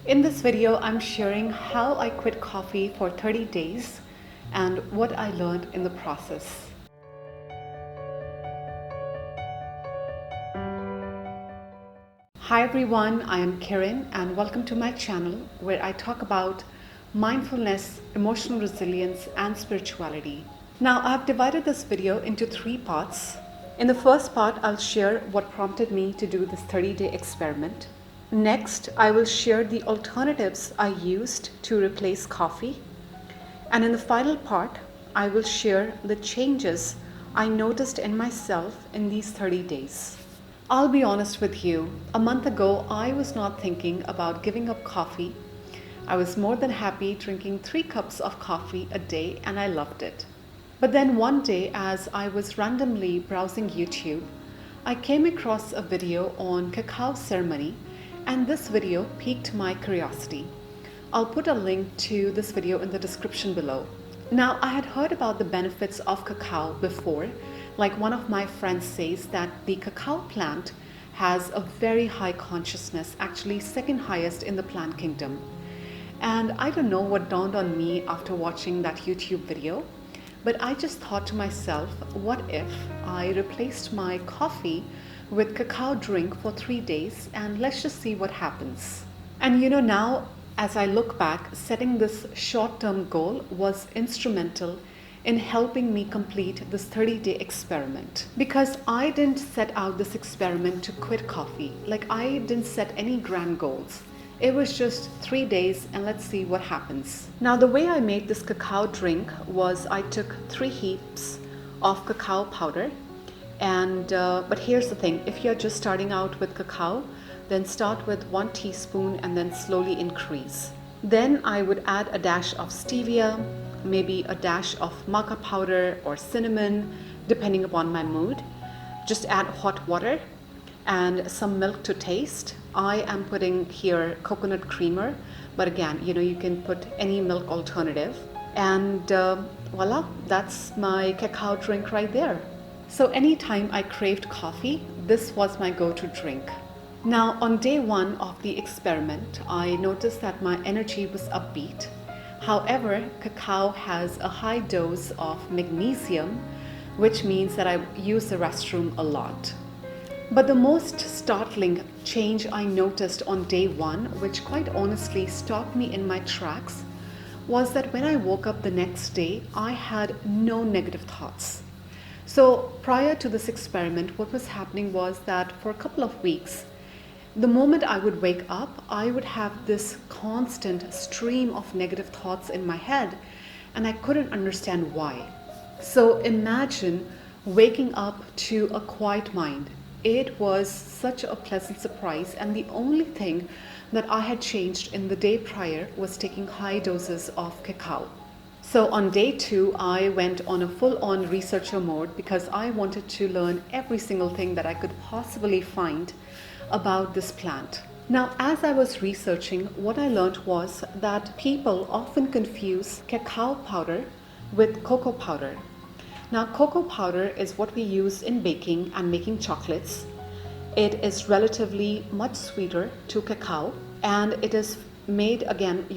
In this video, I'm sharing how I quit coffee for 30 days and what I learned in the process. Hi everyone, I am Kiran and welcome to my channel where I talk about mindfulness, emotional resilience and spirituality. Now I've divided this video into 3 parts. In the first part, I'll share what prompted me to do this 30-day experiment. Next, I will share the alternatives I used to replace coffee. And in the final part, I will share the changes I noticed in myself in these 30 days. I'll be honest with you, a month ago, I was not thinking about giving up coffee. I was more than happy drinking 3 cups of coffee a day and I loved it. But then one day, as I was randomly browsing YouTube, I came across a video on cacao ceremony, and this video piqued my curiosity. I'll put a link to this video in the description below. Now, I had heard about the benefits of cacao before. Like one of my friends says that the cacao plant has a very high consciousness, actually second highest in the plant kingdom. And I don't know what dawned on me after watching that YouTube video, but I just thought to myself, what if I replaced my coffee with cacao drink for 3 days and let's just see what happens. And now as I look back, setting this short-term goal was instrumental in helping me complete this 30-day experiment. Because I didn't set out this experiment to quit coffee. Like, I didn't set any grand goals. It was just 3 days and let's see what happens. Now, the way I made this cacao drink was I took 3 heaps of cacao powder. And but here's the thing, if you're just starting out with cacao, then start with 1 teaspoon and then slowly increase. Then I would add a dash of stevia, maybe a dash of maca powder or cinnamon, depending upon my mood. Just add hot water and some milk to taste. I am putting here coconut creamer, but again, you can put any milk alternative. And voila, that's my cacao drink right there. So anytime I craved coffee, this was my go-to drink. Now, on day 1 of the experiment, I noticed that my energy was upbeat. However, cacao has a high dose of magnesium, which means that I use the restroom a lot. But the most startling change I noticed on day 1, which quite honestly stopped me in my tracks, was that when I woke up the next day, I had no negative thoughts. So prior to this experiment, what was happening was that for a couple of weeks, the moment I would wake up, I would have this constant stream of negative thoughts in my head, and I couldn't understand why. So imagine waking up to a quiet mind. It was such a pleasant surprise, and the only thing that I had changed in the day prior was taking high doses of cacao. So on day 2, I went on a full-on researcher mode because I wanted to learn every single thing that I could possibly find about this plant. Now, as I was researching, what I learned was that people often confuse cacao powder with cocoa powder. Now, cocoa powder is what we use in baking and making chocolates. It is relatively much sweeter to cacao, and it is made again,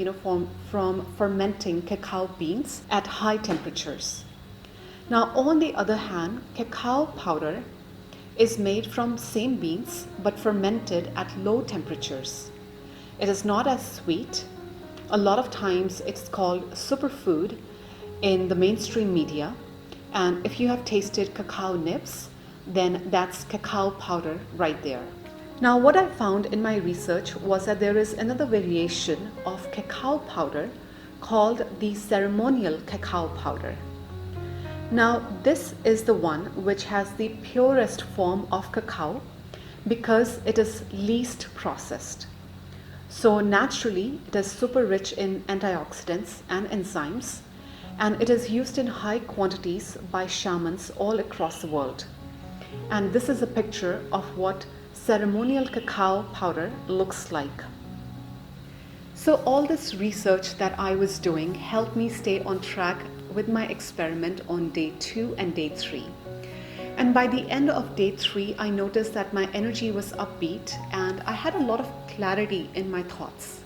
from fermenting cacao beans at high temperatures. Now, on the other hand, cacao powder is made from same beans but fermented at low temperatures. It is not as sweet. A lot of times it's called superfood in the mainstream media. And if you have tasted cacao nibs, then that's cacao powder right there. Now, what I found in my research was that there is another variation of cacao powder called the Ceremonial cacao powder. Now, this is the one which has the purest form of cacao because it is least processed. So naturally, it is super rich in antioxidants and enzymes, and it is used in high quantities by shamans all across the world. And this is a picture of what Ceremonial cacao powder looks like. So all this research that I was doing helped me stay on track with my experiment on day 2 and day 3. And by the end of day 3, I noticed that my energy was upbeat and I had a lot of clarity in my thoughts.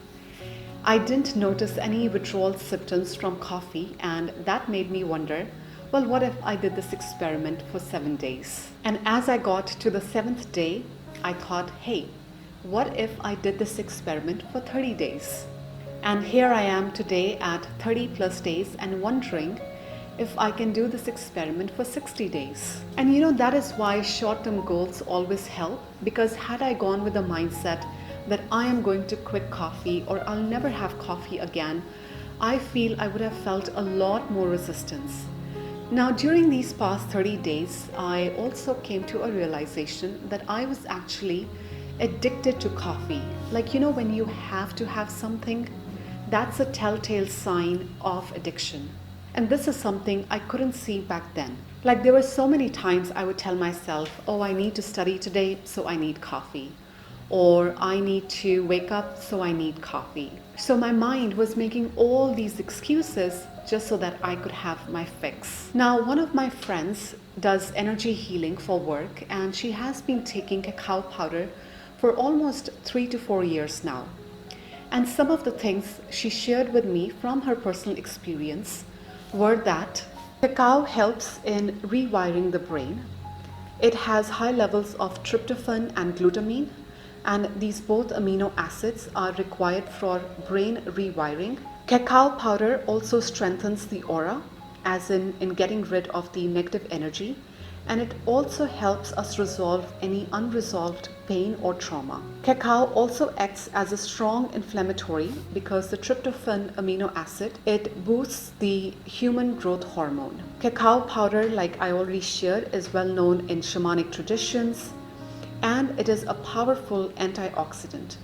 I didn't notice any withdrawal symptoms from coffee, and that made me wonder, well, what if I did this experiment for 7 days? And as I got to the 7th day, I thought, hey, what if I did this experiment for 30 days? And here I am today at 30 plus days and wondering if I can do this experiment for 60 days. And that is why short-term goals always help, because had I gone with the mindset that I am going to quit coffee or I'll never have coffee again, I feel I would have felt a lot more resistance. Now, during these past 30 days, I also came to a realization that I was actually addicted to coffee. Like, when you have to have something, that's a telltale sign of addiction. And this is something I couldn't see back then. Like, there were so many times I would tell myself, oh, I need to study today, so I need coffee. Or I need to wake up, so I need coffee. So my mind was making all these excuses just so that I could have my fix. Now, one of my friends does energy healing for work, and she has been taking cacao powder for almost 3 to 4 years now. And some of the things she shared with me from her personal experience were that cacao helps in rewiring the brain. It has high levels of tryptophan and glutamine, and these both amino acids are required for brain rewiring. Cacao powder also strengthens the aura, as in getting rid of the negative energy, and it also helps us resolve any unresolved pain or trauma. Cacao also acts as a strong inflammatory because the tryptophan amino acid, it boosts the human growth hormone. Cacao powder, like I already shared, is well known in shamanic traditions, and it is a powerful antioxidant.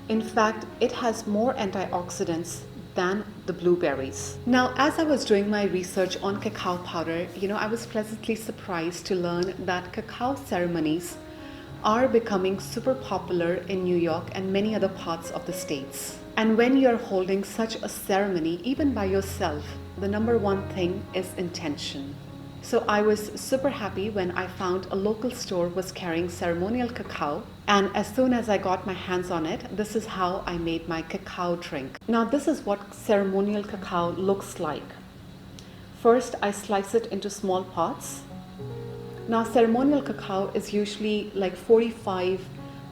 In fact, it has more antioxidants than the blueberries. Now, as I was doing my research on cacao powder, I was pleasantly surprised to learn that cacao ceremonies are becoming super popular in New York and many other parts of the States. And when you're holding such a ceremony, even by yourself, the number one thing is intention. So I was super happy when I found a local store was carrying Ceremonial cacao, and as soon as I got my hands on it, this is how I made my cacao drink. Now, this is what Ceremonial cacao looks like. First, I slice it into small pots. Now, Ceremonial cacao is usually like 45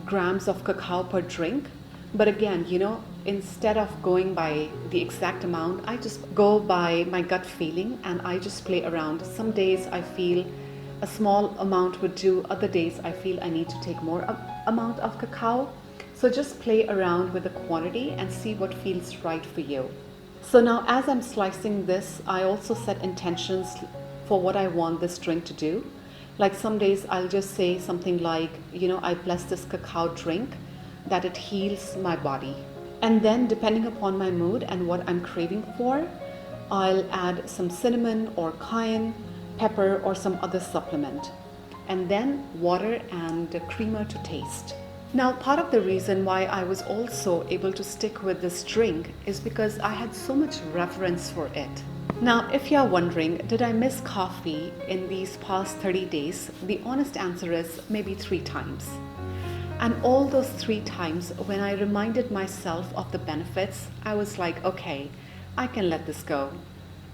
grams of cacao per drink. But again, instead of going by the exact amount, I just go by my gut feeling and I just play around. Some days I feel a small amount would do. Other days I feel I need to take more amount of cacao. So just play around with the quantity and see what feels right for you. So now as I'm slicing this, I also set intentions for what I want this drink to do. Like some days I'll just say something like, I bless this cacao drink, that it heals my body. And then depending upon my mood and what I'm craving for, I'll add some cinnamon or cayenne, pepper, or some other supplement. And then water and creamer to taste. Now, part of the reason why I was also able to stick with this drink is because I had so much reverence for it. Now, if you're wondering, did I miss coffee in these past 30 days? The honest answer is maybe 3 times. And all those 3 times, when I reminded myself of the benefits, I was like, okay, I can let this go.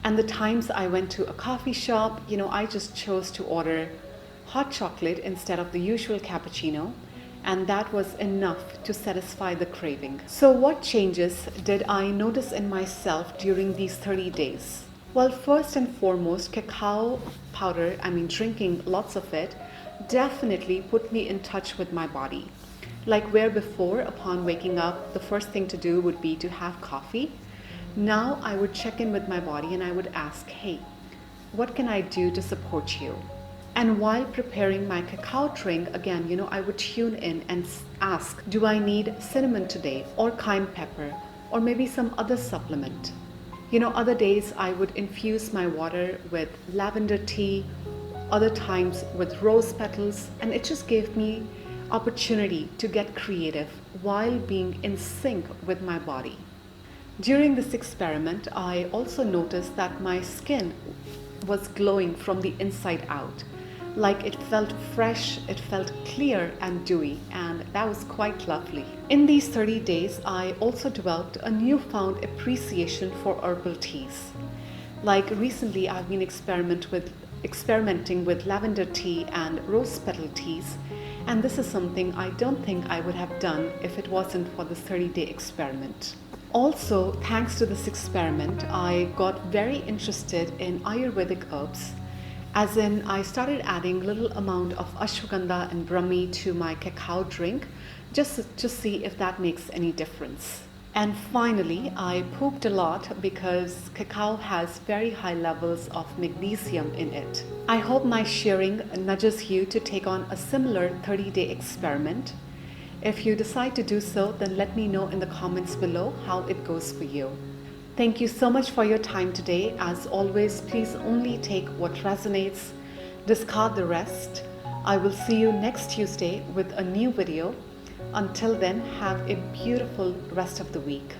And the times I went to a coffee shop, I just chose to order hot chocolate instead of the usual cappuccino. And that was enough to satisfy the craving. So what changes did I notice in myself during these 30 days? Well, first and foremost, cacao powder, drinking lots of it, definitely put me in touch with my body. Like where before, upon waking up, the first thing to do would be to have coffee. Now I would check in with my body and I would ask, hey, what can I do to support you? And while preparing my cacao drink, again, I would tune in and ask, do I need cinnamon today, or cayenne pepper, or maybe some other supplement? Other days I would infuse my water with lavender tea, other times with rose petals, and it just gave me opportunity to get creative while being in sync with my body. During this experiment, I also noticed that my skin was glowing from the inside out. Like it felt fresh, it felt clear and dewy, and that was quite lovely. In these 30 days, I also developed a newfound appreciation for herbal teas. Like recently, I've been experimenting with lavender tea and rose petal teas, and this is something I don't think I would have done if it wasn't for this 30-day experiment. Also, thanks to this experiment, I got very interested in Ayurvedic herbs, as in I started adding little amount of ashwagandha and brahmi to my cacao drink just to see if that makes any difference. And finally, I pooped a lot because cacao has very high levels of magnesium in it. I hope my sharing nudges you to take on a similar 30-day experiment. If you decide to do so, then let me know in the comments below how it goes for you. Thank you so much for your time today. As always, please only take what resonates, discard the rest. I will see you next Tuesday with a new video. Until then, have a beautiful rest of the week.